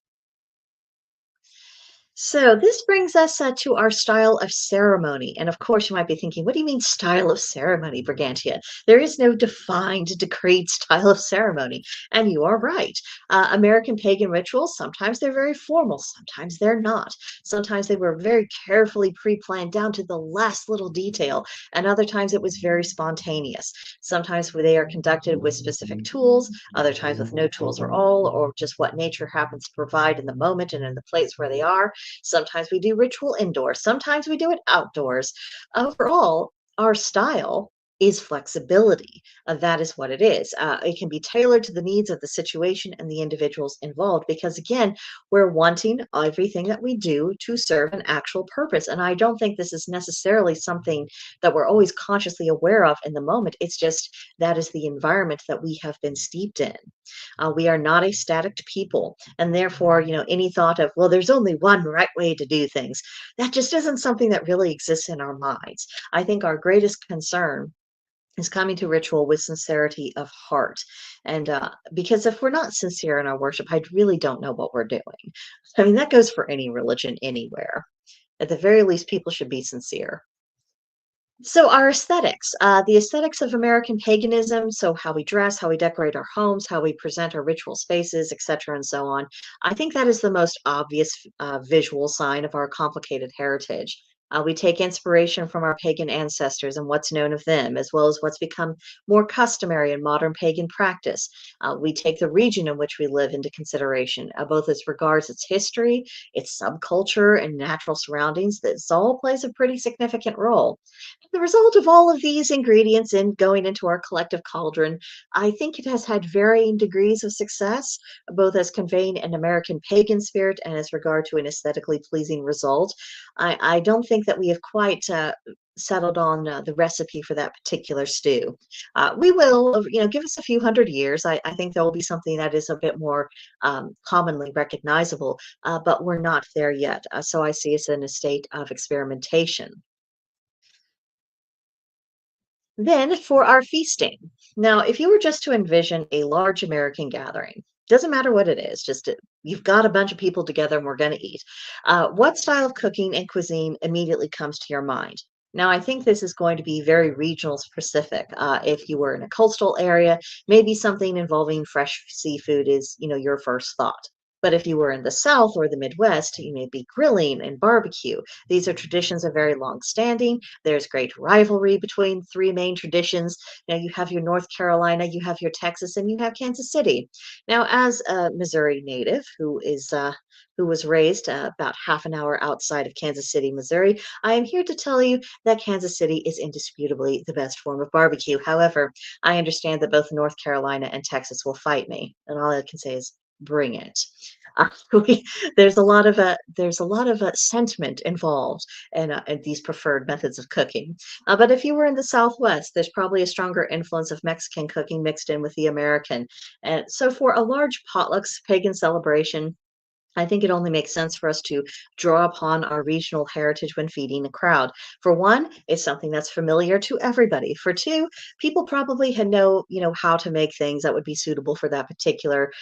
So this brings us to our style of ceremony. And of course, you might be thinking, what do you mean style of ceremony, Brigantia? There is no defined, decreed style of ceremony. And you are right. American pagan rituals, sometimes they're very formal, sometimes they're not. Sometimes they were very carefully pre-planned down to the last little detail, and other times it was very spontaneous. Sometimes they are conducted with specific tools, other times with no tools at all, or just what nature happens to provide in the moment and in the place where they are. Sometimes we do ritual indoors, sometimes we do it outdoors. Overall, our style is flexibility. That is what it is. It can be tailored to the needs of the situation and the individuals involved, because again, we're wanting everything that we do to serve an actual purpose. And I don't think this is necessarily something that we're always consciously aware of in the moment. It's just that is the environment that we have been steeped in. We are not a static people. And therefore, any thought of, well, there's only one right way to do things, that just isn't something that really exists in our minds. I think our greatest concern is coming to ritual with sincerity of heart. And because if we're not sincere in our worship, I really don't know what we're doing. I mean, that goes for any religion anywhere. At the very least, people should be sincere. So our aesthetics, the aesthetics of American paganism, so how we dress, how we decorate our homes, how we present our ritual spaces, etc., and so on. I think that is the most obvious visual sign of our complicated heritage. We take inspiration from our pagan ancestors and what's known of them, as well as what's become more customary in modern pagan practice. We take the region in which we live into consideration, both as regards its history, its subculture, and natural surroundings. This all plays a pretty significant role. The result of all of these ingredients in going into our collective cauldron, I think it has had varying degrees of success, both as conveying an American pagan spirit and as regard to an aesthetically pleasing result. I don't think that we have quite settled on the recipe for that particular stew. We will, give us a few hundred years. I think there will be something that is a bit more commonly recognizable, but we're not there yet. So I see us in a state of experimentation. Then for our feasting. Now, if you were just to envision a large American gathering, doesn't matter what it is, you've got a bunch of people together and we're going to eat. What style of cooking and cuisine immediately comes to your mind? Now, I think this is going to be very regional specific. If you were in a coastal area, maybe something involving fresh seafood is, your first thought. But if you were in the South or the Midwest, you may be grilling and barbecue. These are traditions of very long standing. There's great rivalry between three main traditions. Now you have your North Carolina, you have your Texas, and you have Kansas City. Now, as a Missouri native who was raised about half an hour outside of Kansas City, Missouri, I am here to tell you that Kansas City is indisputably the best form of barbecue. However, I understand that both North Carolina and Texas will fight me, and all I can say is bring it. Uh, there's a lot of sentiment involved in these preferred methods of cooking. But if you were in the Southwest, there's probably a stronger influence of Mexican cooking mixed in with the American. And so for a large potlucks pagan celebration, I think it only makes sense for us to draw upon our regional heritage when feeding a crowd. For one, it's something that's familiar to everybody. For two, people probably had know, how to make things that would be suitable for that particular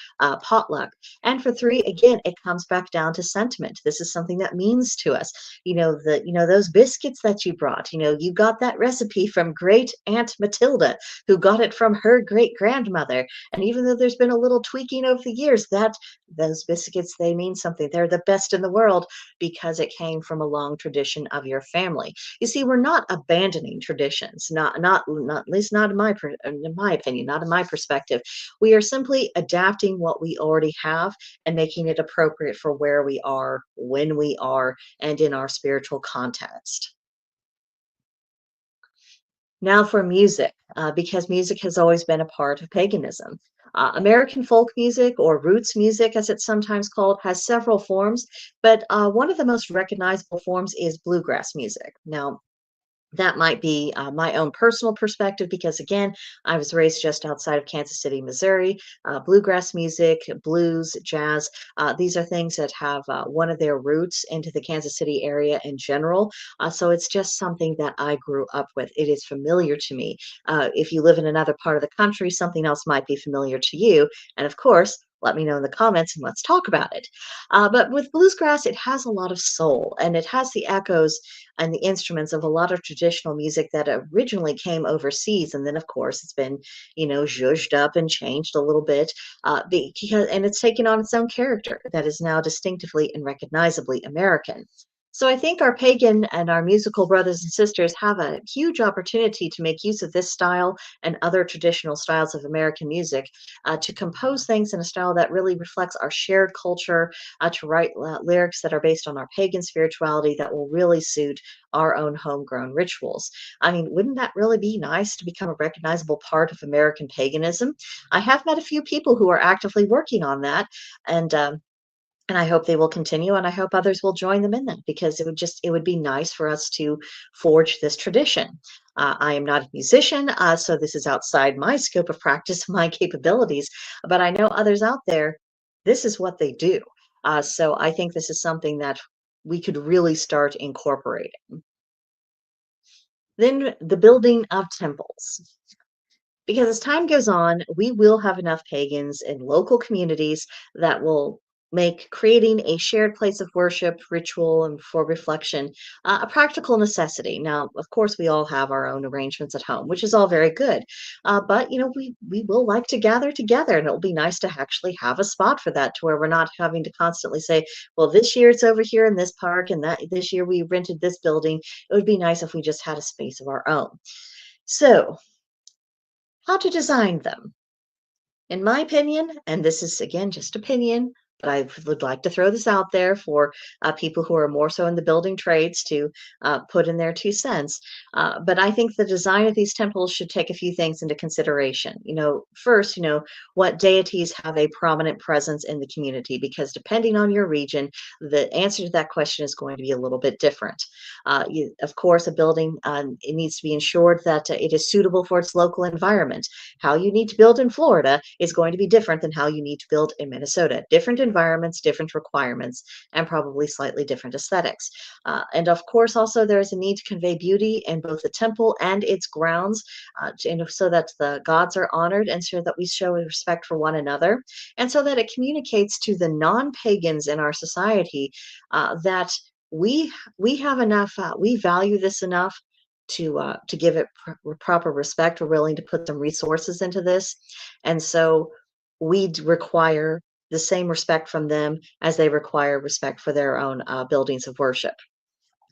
potluck. And for three, again, it comes back down to sentiment. This is something that means to us. Those biscuits that you brought. You got that recipe from great Aunt Matilda, who got it from her great grandmother. And even though there's been a little tweaking over the years, that those biscuits, they mean something. They're the best in the world because it came from a long tradition of your family. You see, we're not abandoning traditions, not at least not in my opinion, not in my perspective. We are simply adapting what we already have and making it appropriate for where we are, when we are, and in our spiritual context. Now for music, because music has always been a part of paganism. American folk music, or roots music as it's sometimes called, has several forms, but one of the most recognizable forms is bluegrass music. Now, that might be my own personal perspective because, again, I was raised just outside of Kansas City, Missouri. Bluegrass music, blues, jazz, these are things that have one of their roots into the Kansas City area in general. So it's just something that I grew up with. It is familiar to me. If you live in another part of the country, something else might be familiar to you. And of course, let me know in the comments and let's talk about it. But with bluegrass, it has a lot of soul and it has the echoes and the instruments of a lot of traditional music that originally came overseas. And then, of course, it's been, zhuzhed up and changed a little bit because, and it's taken on its own character that is now distinctively and recognizably American. So I think our pagan and our musical brothers and sisters have a huge opportunity to make use of this style and other traditional styles of American music to compose things in a style that really reflects our shared culture, to write lyrics that are based on our pagan spirituality that will really suit our own homegrown rituals. I mean, wouldn't that really be nice to become a recognizable part of American paganism? I have met a few people who are actively working on that, and and I hope they will continue, and I hope others will join them in that because it would be nice for us to forge this tradition. I am not a musician, so this is outside my scope of practice, my capabilities, but I know others out there, this is what they do. So I think this is something that we could really start incorporating. Then the building of temples. Because as time goes on, we will have enough pagans in local communities that will make creating a shared place of worship, ritual, and for reflection a practical necessity. Now, of course, we all have our own arrangements at home, which is all very good. But we will like to gather together, and it'll be nice to actually have a spot for that, to where we're not having to constantly say, "Well, this year it's over here in this park, and that this year we rented this building." It would be nice if we just had a space of our own. So, how to design them. In my opinion, and this is again just opinion, but I would like to throw this out there for people who are more so in the building trades to put in their 2 cents. But I think the design of these temples should take a few things into consideration. First, what deities have a prominent presence in the community, because depending on your region, the answer to that question is going to be a little bit different. Of course, a building it needs to be ensured that it is suitable for its local environment. How you need to build in Florida is going to be different than how you need to build in Minnesota. Different environments, different requirements, and probably slightly different aesthetics. And of course, also there is a need to convey beauty in both the temple and its grounds, so that the gods are honored and so that we show respect for one another, and so that it communicates to the non-pagans in our society that we have enough, we value this enough to give it proper respect. We're willing to put some resources into this, and so we require the same respect from them as they require respect for their own buildings of worship.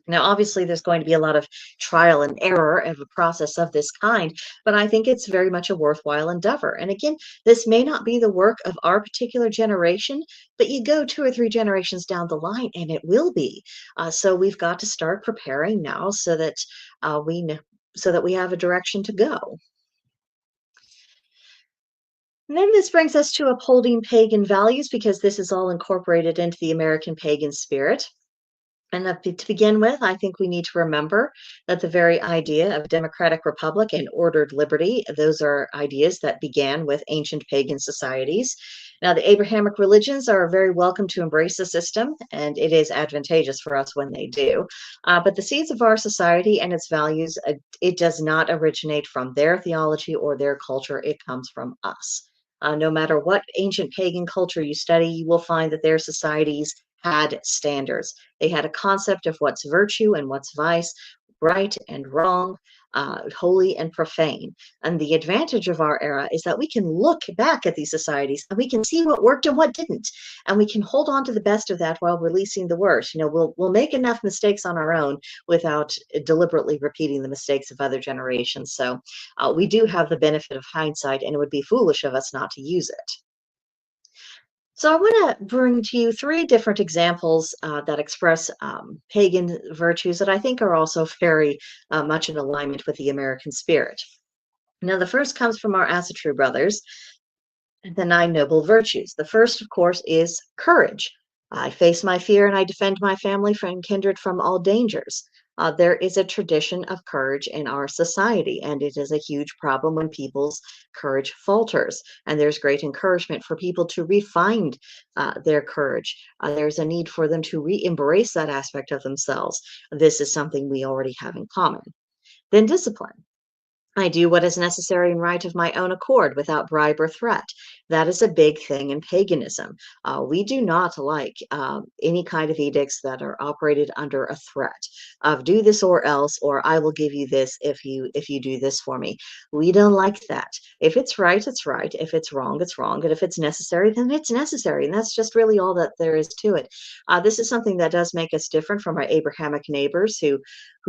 Now, obviously, there's going to be a lot of trial and error of a process of this kind, but I think it's very much a worthwhile endeavor. And again, this may not be the work of our particular generation, but you go 2 or 3 generations down the line, and it will be. So we've got to start preparing now so that we know, so that we have a direction to go. And then this brings us to upholding pagan values, because this is all incorporated into the American pagan spirit. And to begin with, I think we need to remember that the very idea of democratic republic and ordered liberty, those are ideas that began with ancient pagan societies. Now, the Abrahamic religions are very welcome to embrace the system, and it is advantageous for us when they do. But the seeds of our society and its values, it does not originate from their theology or their culture. It comes from us. No matter what ancient pagan culture you study, you will find that their societies had standards. They had a concept of what's virtue and what's vice, right and wrong, holy and profane. And the advantage of our era is that we can look back at these societies and we can see what worked and what didn't. And we can hold on to the best of that while releasing the worst. We'll make enough mistakes on our own without deliberately repeating the mistakes of other generations. So we do have the benefit of hindsight, and it would be foolish of us not to use it. So I want to bring to you three different examples that express pagan virtues that I think are also very much in alignment with the American spirit. Now, the first comes from our Asatru brothers, the nine noble virtues. The first, of course, is courage. I face my fear and I defend my family and kindred from all dangers. There is a tradition of courage in our society, and it is a huge problem when people's courage falters. And there's great encouragement for people to refine their courage. There's a need for them to re embrace that aspect of themselves. This is something we already have in common. Then discipline. I do what is necessary and right of my own accord without bribe or threat. That is a big thing in paganism. We do not like any kind of edicts that are operated under a threat of do this or else, or I will give you this if you do this for me. We don't like that. If it's right, it's right. If it's wrong, it's wrong. And if it's necessary, then it's necessary. And that's just really all that there is to it. This is something that does make us different from our Abrahamic neighbors who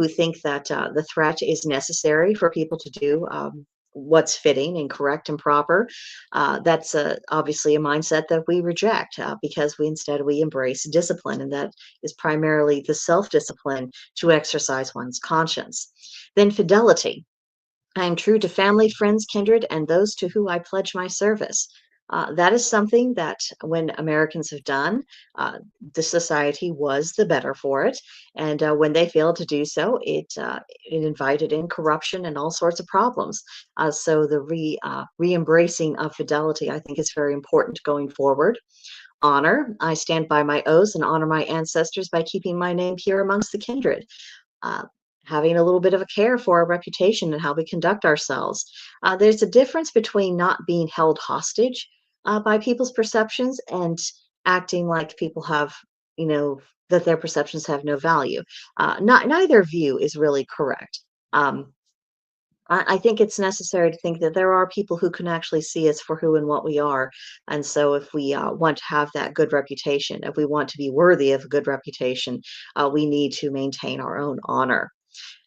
think that the threat is necessary for people to do what's fitting and correct and proper. That's obviously a mindset that we reject because we embrace discipline, and that is primarily the self-discipline to exercise one's conscience. Then fidelity. I am true to family, friends, kindred, and those to whom I pledge my service. That is something that when Americans have done, the society was the better for it. And when they failed to do so, it invited in corruption and all sorts of problems. So the re-embracing of fidelity, I think, is very important going forward. Honor. I stand by my oaths and honor my ancestors by keeping my name pure amongst the kindred. uh, Having a little bit of a care for our reputation and how we conduct ourselves. There's a difference between not being held hostage by people's perceptions and acting like people have, you know, that their perceptions have no value. Neither view is really correct. Um, I think it's necessary to think that there are people who can actually see us for who and what we are. And so, if we want to have that good reputation, if we want to be worthy of a good reputation, we need to maintain our own honor.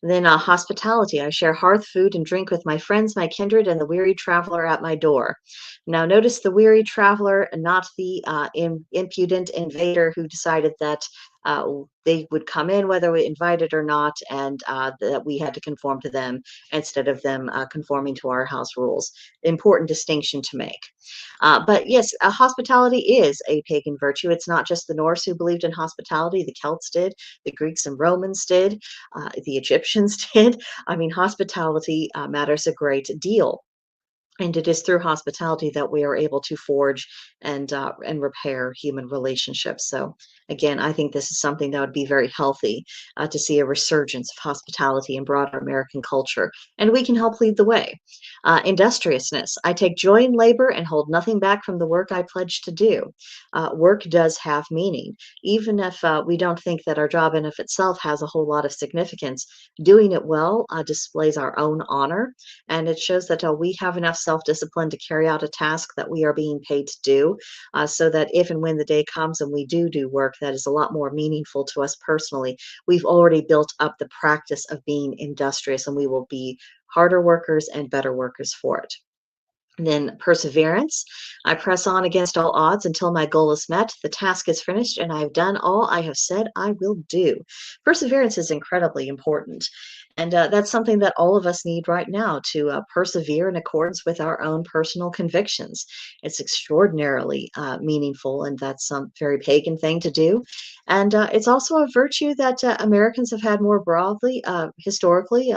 Then hospitality. I share hearth, food, and drink with my friends, my kindred, and the weary traveler at my door. Now, notice the weary traveler, and not the impudent invader who decided that they would come in whether we invited or not, and that we had to conform to them instead of them conforming to our house rules. Important distinction to make. But yes, hospitality is a pagan virtue. It's not just the Norse who believed in hospitality, the Celts did, the Greeks and Romans did, the Egyptians did. I mean, hospitality matters a great deal. And it is through hospitality that we are able to forge and repair human relationships. So again, I think this is something that would be very healthy to see a resurgence of hospitality in broader American culture, and we can help lead the way. Industriousness. I take joy in labor and hold nothing back from the work I pledge to do. Work does have meaning, even if we don't think that our job in of itself has a whole lot of significance. Doing it well displays our own honor, and it shows that we have enough self-discipline to carry out a task that we are being paid to do, so that if and when the day comes and we do work that is a lot more meaningful to us personally, we've already built up the practice of being industrious, and we will be harder workers and better workers for it. And then perseverance. I press on against all odds until my goal is met, the task is finished, and I have done all I have said I will do. Perseverance is incredibly important. And that's something that all of us need right now to persevere in accordance with our own personal convictions. It's extraordinarily meaningful, and that's some very pagan thing to do. And it's also a virtue that Americans have had more broadly, historically.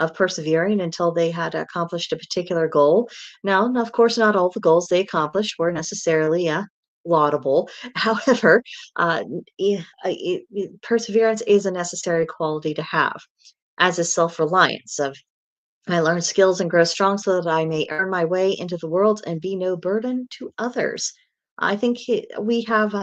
of persevering until they had accomplished a particular goal. Now, of course, not all the goals they accomplished were necessarily laudable. However, perseverance is a necessary quality to have, as is self-reliance. Of I learn skills and grow strong so that I may earn my way into the world and be no burden to others. I think we have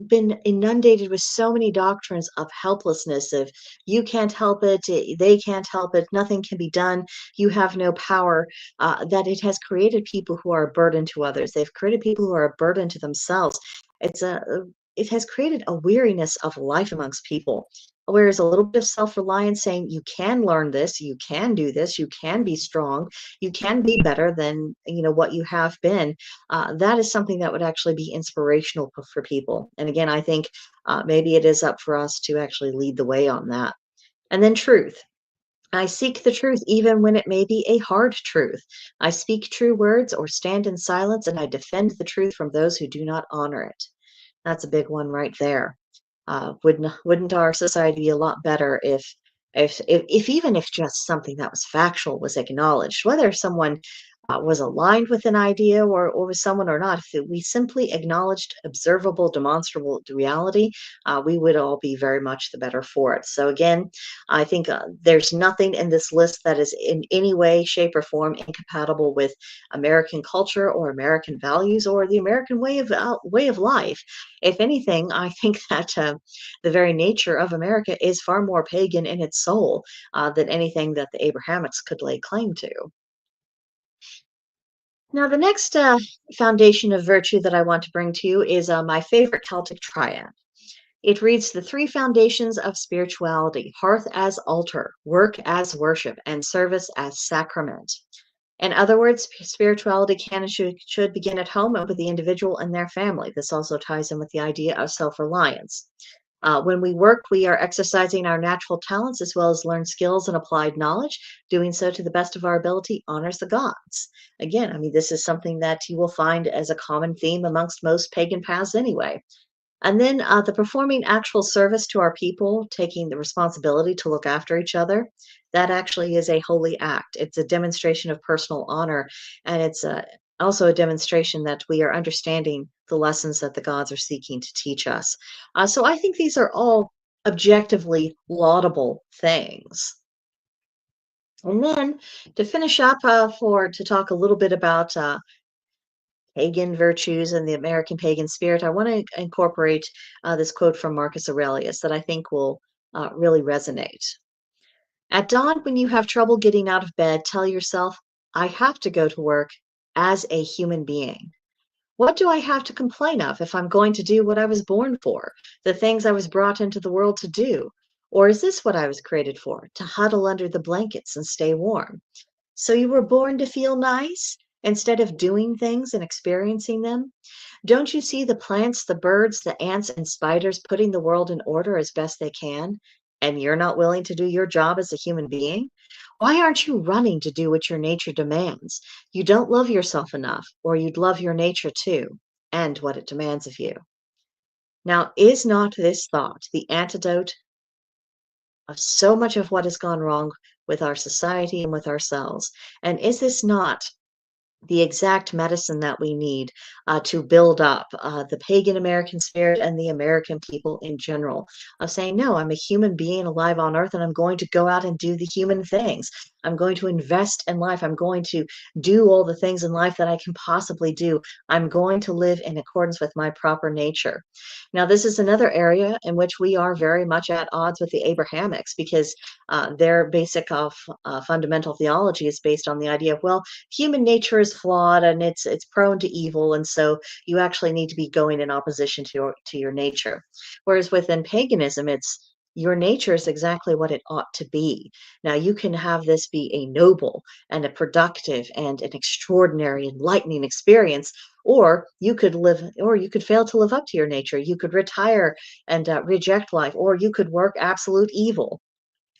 been inundated with so many doctrines of helplessness, of you can't help it, they can't help it, nothing can be done, you have no power, that it has created people who are a burden to others. They've created people who are a burden to themselves. It has created a weariness of life amongst people. Whereas a little bit of self-reliance saying you can learn this, you can do this, you can be strong, you can be better than what you have been, that is something that would actually be inspirational for people. And again, I think maybe it is up for us to actually lead the way on that. And then truth. I seek the truth even when it may be a hard truth. I speak true words or stand in silence, and I defend the truth from those who do not honor it. That's a big one right there. Wouldn't our society be a lot better if even if just something that was factual was acknowledged, whether someone was aligned with an idea or was someone or not, if we simply acknowledged observable, demonstrable reality, we would all be very much the better for it. So again, I think there's nothing in this list that is in any way, shape, or form incompatible with American culture or American values or the American way of life. If anything, I think that the very nature of America is far more pagan in its soul than anything that the Abrahamics could lay claim to. Now, the next foundation of virtue that I want to bring to you is my favorite Celtic triad. It reads the three foundations of spirituality: hearth as altar, work as worship, and service as sacrament. In other words, spirituality can and should begin at home and with the individual and their family. This also ties in with the idea of self-reliance. When we work, we are exercising our natural talents as well as learn skills and applied knowledge. Doing so to the best of our ability honors the gods. Again, I mean, this is something that you will find as a common theme amongst most pagan paths anyway. And then the performing actual service to our people, taking the responsibility to look after each other, that actually is a holy act. It's a demonstration of personal honor, and it's also a demonstration that we are understanding the lessons that the gods are seeking to teach us. So I think these are all objectively laudable things. And then to finish up, to talk a little bit about pagan virtues and the American pagan spirit, I want to incorporate this quote from Marcus Aurelius that I think will really resonate. At dawn, when you have trouble getting out of bed, tell yourself, I have to go to work as a human being. What do I have to complain of if I'm going to do what I was born for, the things I was brought into the world to do? Or is this what I was created for, to huddle under the blankets and stay warm? So you were born to feel nice instead of doing things and experiencing them? Don't you see the plants, the birds, the ants, and spiders putting the world in order as best they can? And you're not willing to do your job as a human being? Why aren't you running to do what your nature demands? You don't love yourself enough, or you'd love your nature too, and what it demands of you. Now, is not this thought the antidote of so much of what has gone wrong with our society and with ourselves? And is this not the exact medicine that we need to build up the pagan American spirit and the American people in general, of saying, no, I'm a human being alive on earth and I'm going to go out and do the human things. I'm going to invest in life. I'm going to do all the things in life that I can possibly do. I'm going to live in accordance with my proper nature. Now, this is another area in which we are very much at odds with the Abrahamics, because their basic fundamental theology is based on the idea of, well, human nature is flawed and it's prone to evil, and so you actually need to be going in opposition to your nature. Whereas within paganism, it's your nature is exactly what it ought to be. Now, you can have this be a noble and a productive and an extraordinary, enlightening experience, or you could fail to live up to your nature. You could retire and reject life, or you could work absolute evil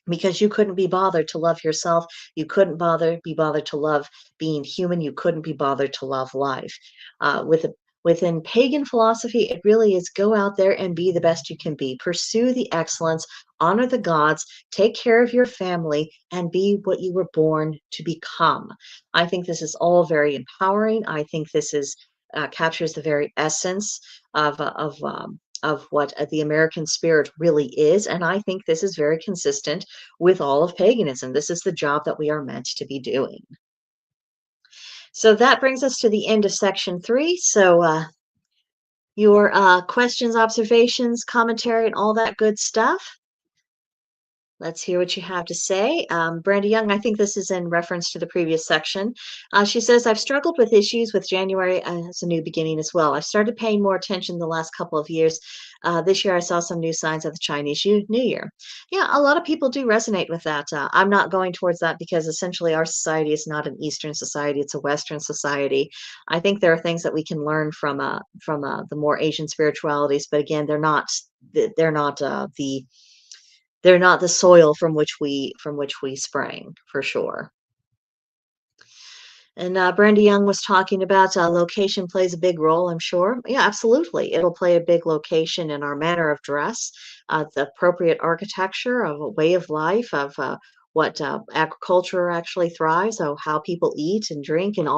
because you couldn't be bothered to love yourself. You couldn't be bothered to love being human. You couldn't be bothered to love life. With Within pagan philosophy, it really is go out there and be the best you can be. Pursue the excellence, honor the gods, take care of your family, and be what you were born to become. I think this is all very empowering. I think this is captures the very essence of what the American spirit really is, and I think this is very consistent with all of paganism. This is the job that we are meant to be doing. So that brings us to the end of section 3. So your questions, observations, commentary, and all that good stuff. Let's hear what you have to say. Brenda Young, I think this is in reference to the previous section. She says, I've struggled with issues with January as a new beginning as well. I've started paying more attention the last couple of years. This year, I saw some new signs of the Chinese New Year. Yeah, a lot of people do resonate with that. I'm not going towards that because essentially our society is not an Eastern society; it's a Western society. I think there are things that we can learn from the more Asian spiritualities, but again, they're not they're not the soil from which we sprang, for sure. And Brenda Young was talking about location plays a big role, I'm sure. Yeah, absolutely. It'll play a big location in our manner of dress, the appropriate architecture of a way of life, of what agriculture actually thrives, of how people eat and drink, and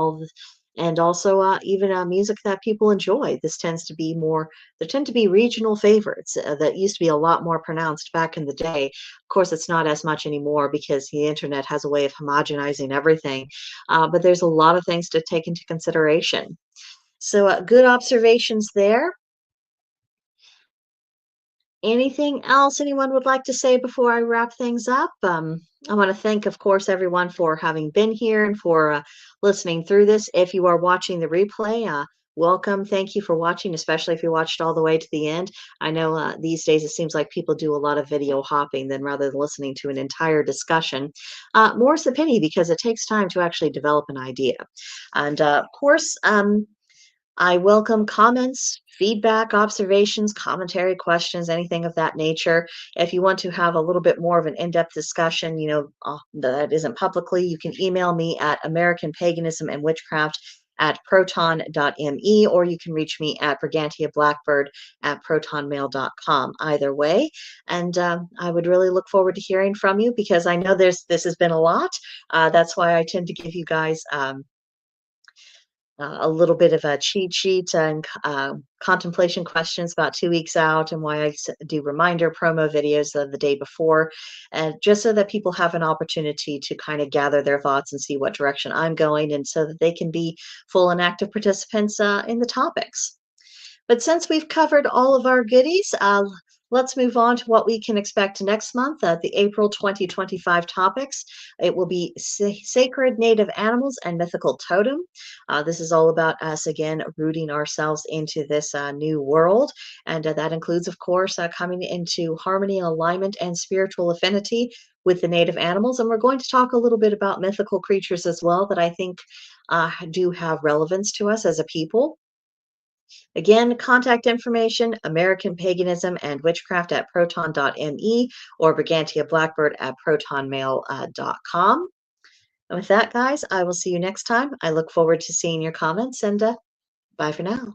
and also even music that people enjoy. This tends to be more. There tend to be regional favorites that used to be a lot more pronounced back in the day. Of course, it's not as much anymore because the internet has a way of homogenizing everything, but there's a lot of things to take into consideration. So, good observations there. Anything else anyone would like to say before I wrap things up? I want to thank, of course, everyone for having been here and for listening through this. If you are watching the replay, welcome. Thank you for watching, especially if you watched all the way to the end. I know these days it seems like people do a lot of video hopping than rather than listening to an entire discussion. More's the pity because it takes time to actually develop an idea. And of course, I welcome comments, feedback, observations, commentary, questions, anything of that nature. If you want to have a little bit more of an in-depth discussion, that isn't publicly, you can email me at American Paganism and Witchcraft at proton.me, or you can reach me at Brigantia Blackbird at protonmail.com. Either way. And I would really look forward to hearing from you because I know this has been a lot. That's why I tend to give you guys a little bit of a cheat sheet and contemplation questions about 2 weeks out, and why I do reminder promo videos of the day before, and just so that people have an opportunity to kind of gather their thoughts and see what direction I'm going, and so that they can be full and active participants in the topics. But since we've covered all of our goodies, let's move on to what we can expect next month, the April 2025 topics. It will be sacred native animals and mythical totem. This is all about us, again, rooting ourselves into this new world. And that includes, of course, coming into harmony, alignment, and spiritual affinity with the native animals. And we're going to talk a little bit about mythical creatures as well that I think do have relevance to us as a people. Again, contact information, American Paganism and Witchcraft at proton.me or Brigantia Blackbird at protonmail.com. And with that, guys, I will see you next time. I look forward to seeing your comments, and bye for now.